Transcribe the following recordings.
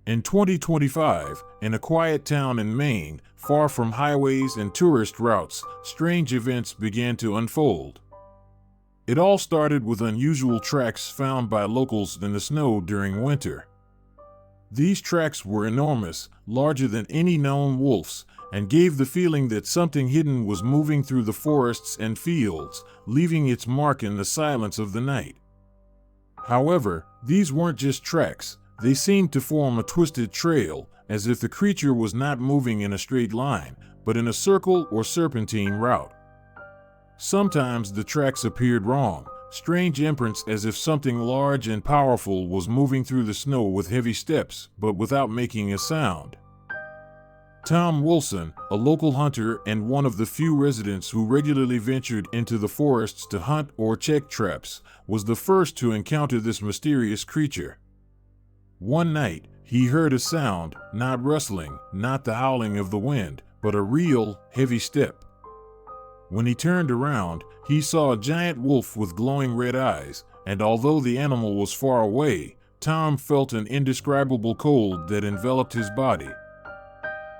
In 2025, in a quiet town in Maine, far from highways and tourist routes, strange events began to unfold. It all started with unusual tracks found by locals in the snow during winter. These tracks were enormous, larger than any known wolves, and gave the feeling that something hidden was moving through the forests and fields, leaving its mark in the silence of the night. However, these weren't just tracks. They seemed to form a twisted trail, as if the creature was not moving in a straight line, but in a circle or serpentine route. Sometimes the tracks appeared wrong, strange imprints as if something large and powerful was moving through the snow with heavy steps, but without making a sound. Tom Wilson, a local hunter and one of the few residents who regularly ventured into the forests to hunt or check traps, was the first to encounter this mysterious creature. One night, he heard a sound, not rustling, not the howling of the wind, but a real, heavy step. When he turned around, he saw a giant wolf with glowing red eyes, and although the animal was far away, Tom felt an indescribable cold that enveloped his body.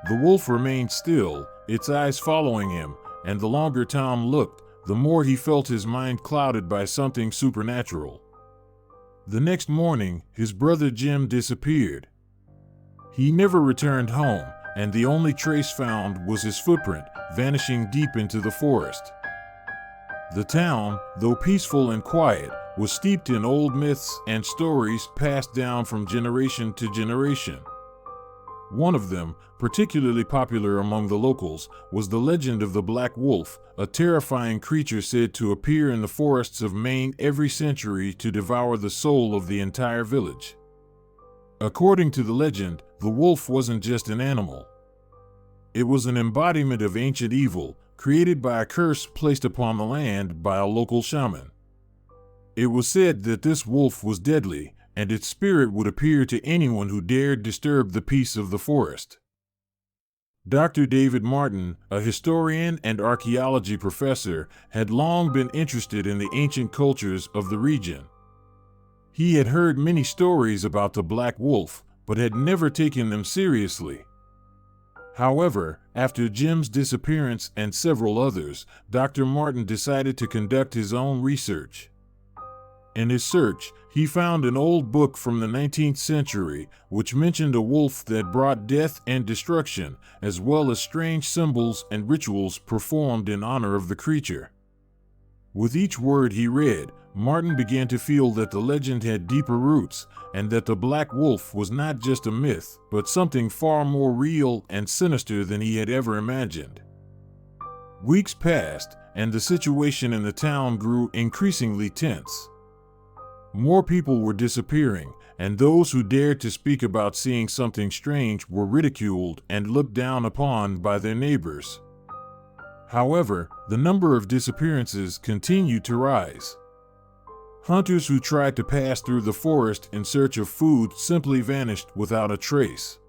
The wolf remained still, its eyes following him, and the longer Tom looked, the more he felt his mind clouded by something supernatural. The next morning, his brother Jim disappeared. He never returned home, and the only trace found was his footprint, vanishing deep into the forest. The town, though peaceful and quiet, was steeped in old myths and stories passed down from generation to generation. One of them, particularly popular among the locals, was the legend of the Black Wolf, a terrifying creature said to appear in the forests of Maine every century to devour the soul of the entire village. According to the legend, the wolf wasn't just an animal. It was an embodiment of ancient evil, created by a curse placed upon the land by a local shaman. It was said that this wolf was deadly, and its spirit would appear to anyone who dared disturb the peace of the forest. Dr. David Martin, a historian and archaeology professor, had long been interested in the ancient cultures of the region. He had heard many stories about the Black Wolf, but had never taken them seriously. However, after Jim's disappearance and several others, Dr. Martin decided to conduct his own research. In his search, he found an old book from the 19th century which mentioned a wolf that brought death and destruction, as well as strange symbols and rituals performed in honor of the creature. With each word he read, Martin began to feel that the legend had deeper roots, and that the Black Wolf was not just a myth, but something far more real and sinister than he had ever imagined. Weeks passed, and the situation in the town grew increasingly tense. More people were disappearing, and those who dared to speak about seeing something strange were ridiculed and looked down upon by their neighbors. However, the number of disappearances continued to rise. Hunters who tried to pass through the forest in search of food simply vanished without a trace.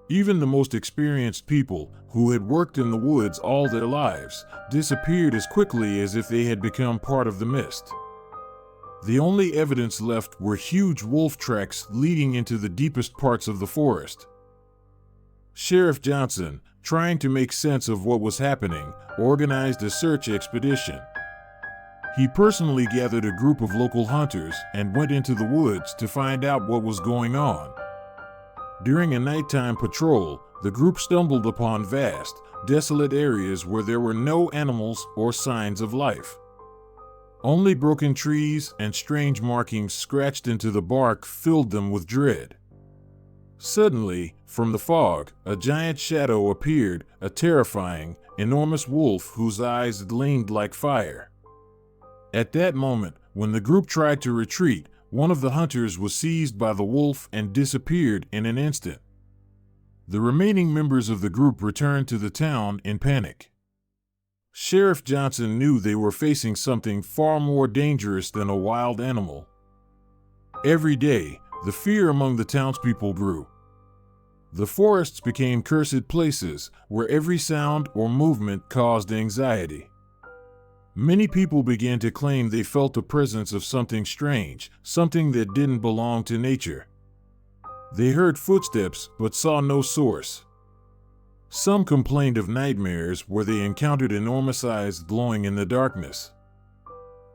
Even the most experienced people, who had worked in the woods all their lives, disappeared as quickly as if they had become part of the mist. The only evidence left were huge wolf tracks leading into the deepest parts of the forest. Sheriff Johnson, trying to make sense of what was happening, organized a search expedition. He personally gathered a group of local hunters and went into the woods to find out what was going on. During a nighttime patrol, the group stumbled upon vast, desolate areas where there were no animals or signs of life. Only broken trees and strange markings scratched into the bark filled them with dread. Suddenly, from the fog, a giant shadow appeared, a terrifying, enormous wolf whose eyes gleamed like fire. At that moment, when the group tried to retreat, one of the hunters was seized by the wolf and disappeared in an instant. The remaining members of the group returned to the town in panic. Sheriff Johnson knew they were facing something far more dangerous than a wild animal. Every day, the fear among the townspeople grew. The forests became cursed places where every sound or movement caused anxiety. Many people began to claim they felt the presence of something strange, something that didn't belong to nature. They heard footsteps but saw no source. Some complained of nightmares where they encountered enormous eyes glowing in the darkness.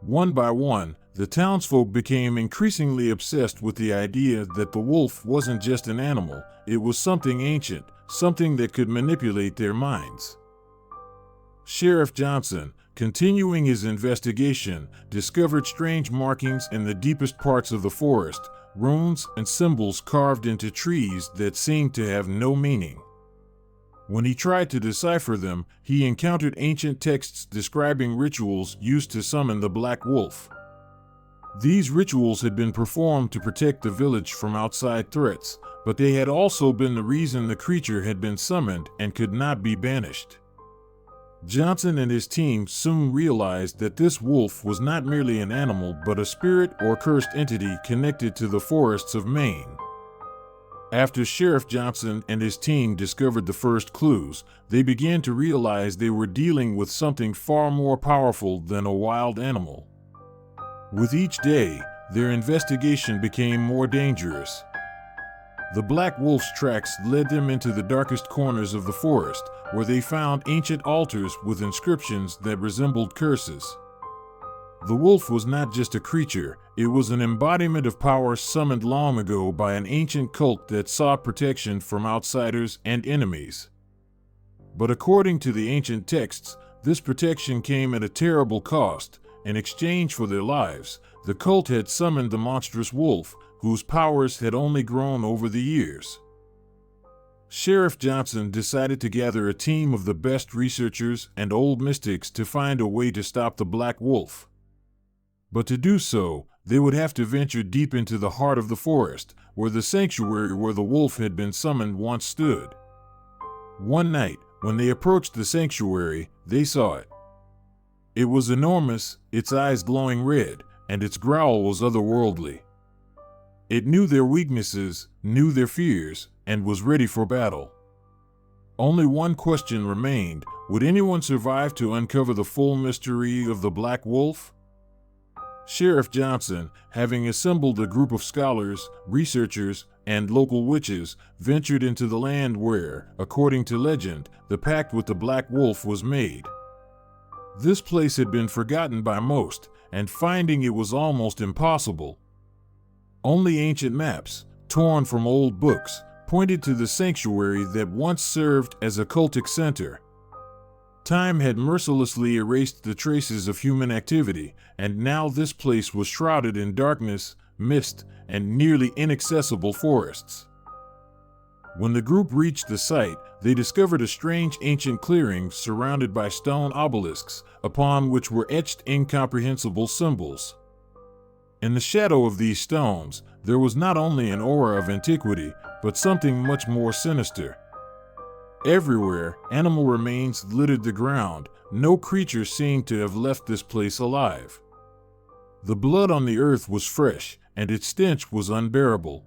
One by one, the townsfolk became increasingly obsessed with the idea that the wolf wasn't just an animal, it was something ancient, something that could manipulate their minds. Sheriff Johnson, continuing his investigation, discovered strange markings in the deepest parts of the forest, runes and symbols carved into trees that seemed to have no meaning. When he tried to decipher them, he encountered ancient texts describing rituals used to summon the black wolf. These rituals had been performed to protect the village from outside threats, but they had also been the reason the creature had been summoned and could not be banished. Johnson and his team soon realized that this wolf was not merely an animal but a spirit or cursed entity connected to the forests of Maine. After Sheriff Johnson and his team discovered the first clues, they began to realize they were dealing with something far more powerful than a wild animal. With each day, their investigation became more dangerous. The black wolf's tracks led them into the darkest corners of the forest, where they found ancient altars with inscriptions that resembled curses. The wolf was not just a creature, it was an embodiment of power summoned long ago by an ancient cult that sought protection from outsiders and enemies. But according to the ancient texts, this protection came at a terrible cost. In exchange for their lives, the cult had summoned the monstrous wolf, whose powers had only grown over the years. Sheriff Johnson decided to gather a team of the best researchers and old mystics to find a way to stop the black wolf. But to do so, they would have to venture deep into the heart of the forest, where the sanctuary where the wolf had been summoned once stood. One night, when they approached the sanctuary, they saw it. It was enormous, its eyes glowing red, and its growl was otherworldly. It knew their weaknesses, knew their fears, and was ready for battle. Only one question remained: would anyone survive to uncover the full mystery of the black wolf? Sheriff Johnson, having assembled a group of scholars, researchers, and local witches, ventured into the land where, according to legend, the pact with the black wolf was made. This place had been forgotten by most, and finding it was almost impossible. Only ancient maps, torn from old books, pointed to the sanctuary that once served as a cultic center. Time had mercilessly erased the traces of human activity, and now this place was shrouded in darkness, mist, and nearly inaccessible forests. When the group reached the site, they discovered a strange ancient clearing surrounded by stone obelisks, upon which were etched incomprehensible symbols. In the shadow of these stones, there was not only an aura of antiquity, but something much more sinister. Everywhere, animal remains littered the ground. No creature seemed to have left this place alive. The blood on the earth was fresh, and its stench was unbearable.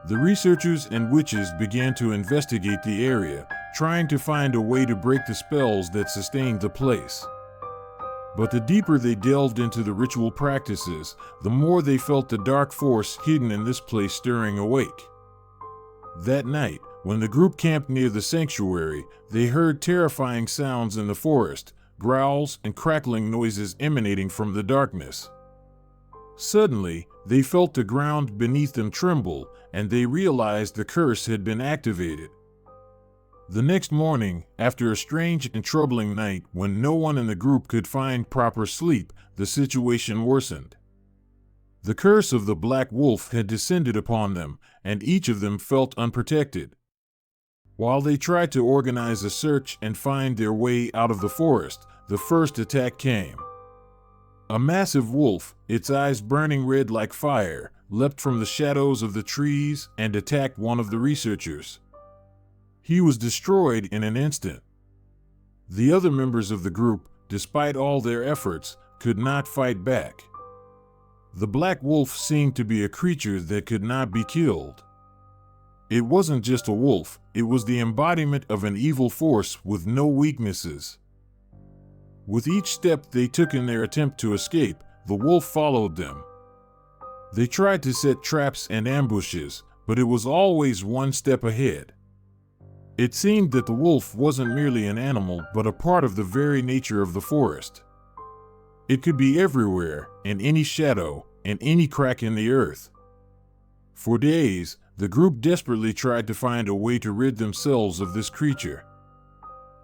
The researchers and witches began to investigate the area, trying to find a way to break the spells that sustained the place. But the deeper they delved into the ritual practices, the more they felt the dark force hidden in this place stirring awake. That night, when the group camped near the sanctuary, they heard terrifying sounds in the forest, growls and crackling noises emanating from the darkness. Suddenly, they felt the ground beneath them tremble, and they realized the curse had been activated. The next morning, after a strange and troubling night when no one in the group could find proper sleep, the situation worsened. The curse of the black wolf had descended upon them, and each of them felt unprotected. While they tried to organize a search and find their way out of the forest, the first attack came. A massive wolf, its eyes burning red like fire, leapt from the shadows of the trees and attacked one of the researchers. He was destroyed in an instant. The other members of the group, despite all their efforts, could not fight back. The black wolf seemed to be a creature that could not be killed. It wasn't just a wolf, it was the embodiment of an evil force with no weaknesses. With each step they took in their attempt to escape, the wolf followed them. They tried to set traps and ambushes, but it was always one step ahead. It seemed that the wolf wasn't merely an animal, but a part of the very nature of the forest. It could be everywhere, in any shadow, in any crack in the earth. For days, the group desperately tried to find a way to rid themselves of this creature.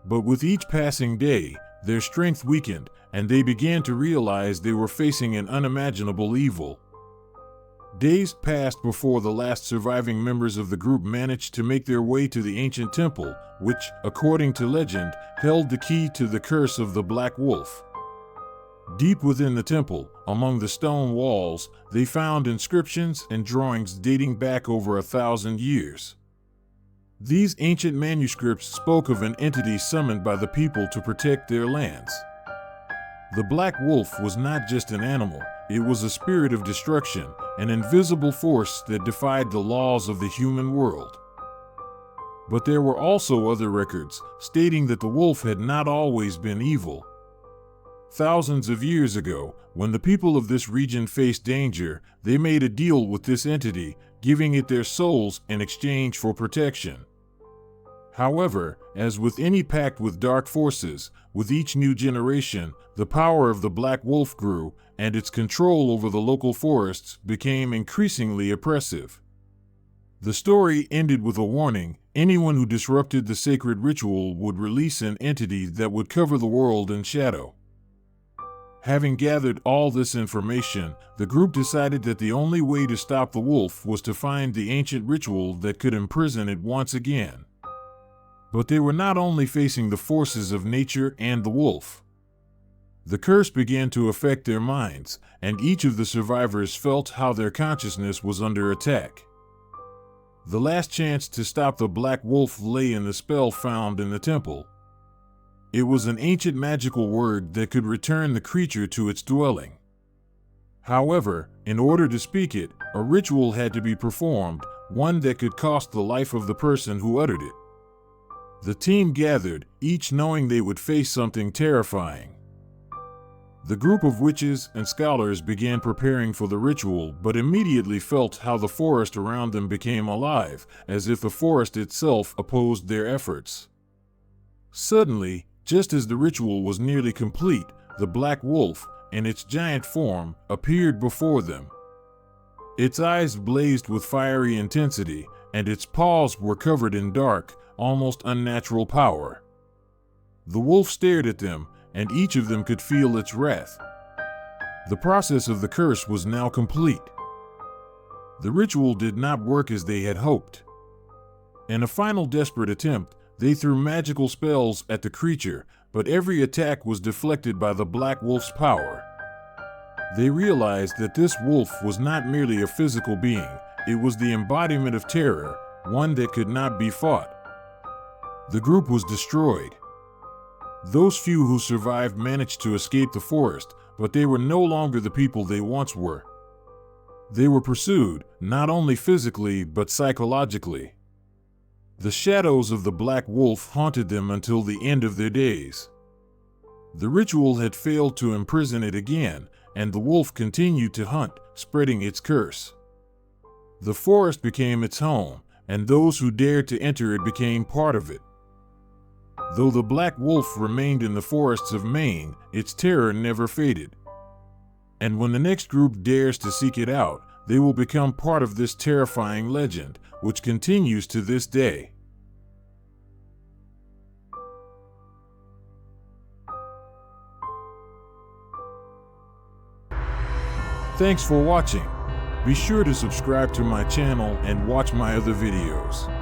But with each passing day, their strength weakened, and they began to realize they were facing an unimaginable evil. Days passed before the last surviving members of the group managed to make their way to the ancient temple, which, according to legend, held the key to the curse of the Black Wolf. Deep within the temple, among the stone walls, they found inscriptions and drawings dating back over 1,000 years. These ancient manuscripts spoke of an entity summoned by the people to protect their lands. The Black Wolf was not just an animal, it was a spirit of destruction, an invisible force that defied the laws of the human world. But there were also other records, stating that the wolf had not always been evil. Thousands of years ago, when the people of this region faced danger, they made a deal with this entity, giving it their souls in exchange for protection. However, as with any pact with dark forces, with each new generation, the power of the Black Wolf grew, and its control over the local forests became increasingly oppressive. The story ended with a warning: anyone who disrupted the sacred ritual would release an entity that would cover the world in shadow. Having gathered all this information, the group decided that the only way to stop the wolf was to find the ancient ritual that could imprison it once again. But they were not only facing the forces of nature and the wolf. The curse began to affect their minds, and each of the survivors felt how their consciousness was under attack. The last chance to stop the Black Wolf lay in the spell found in the temple. It was an ancient magical word that could return the creature to its dwelling. However, in order to speak it, a ritual had to be performed, one that could cost the life of the person who uttered it. The team gathered, each knowing they would face something terrifying. The group of witches and scholars began preparing for the ritual, but immediately felt how the forest around them became alive, as if the forest itself opposed their efforts. Suddenly, just as the ritual was nearly complete, the Black Wolf, in its giant form, appeared before them. Its eyes blazed with fiery intensity, and its paws were covered in dark, almost unnatural power. The wolf stared at them, and each of them could feel its wrath. The process of the curse was now complete. The ritual did not work as they had hoped. In a final desperate attempt, they threw magical spells at the creature, but every attack was deflected by the Black Wolf's power. They realized that this wolf was not merely a physical being, it was the embodiment of terror, one that could not be fought. The group was destroyed. Those few who survived managed to escape the forest, but they were no longer the people they once were. They were pursued, not only physically but psychologically. The shadows of the Black Wolf haunted them until the end of their days. The ritual had failed to imprison it again, and the wolf continued to hunt, spreading its curse. The forest became its home, and those who dared to enter it became part of it. Though the Black Wolf remained in the forests of Maine, its terror never faded. And when the next group dares to seek it out, they will become part of this terrifying legend, which continues to this day. Thanks for watching. Be sure to subscribe to my channel and watch my other videos.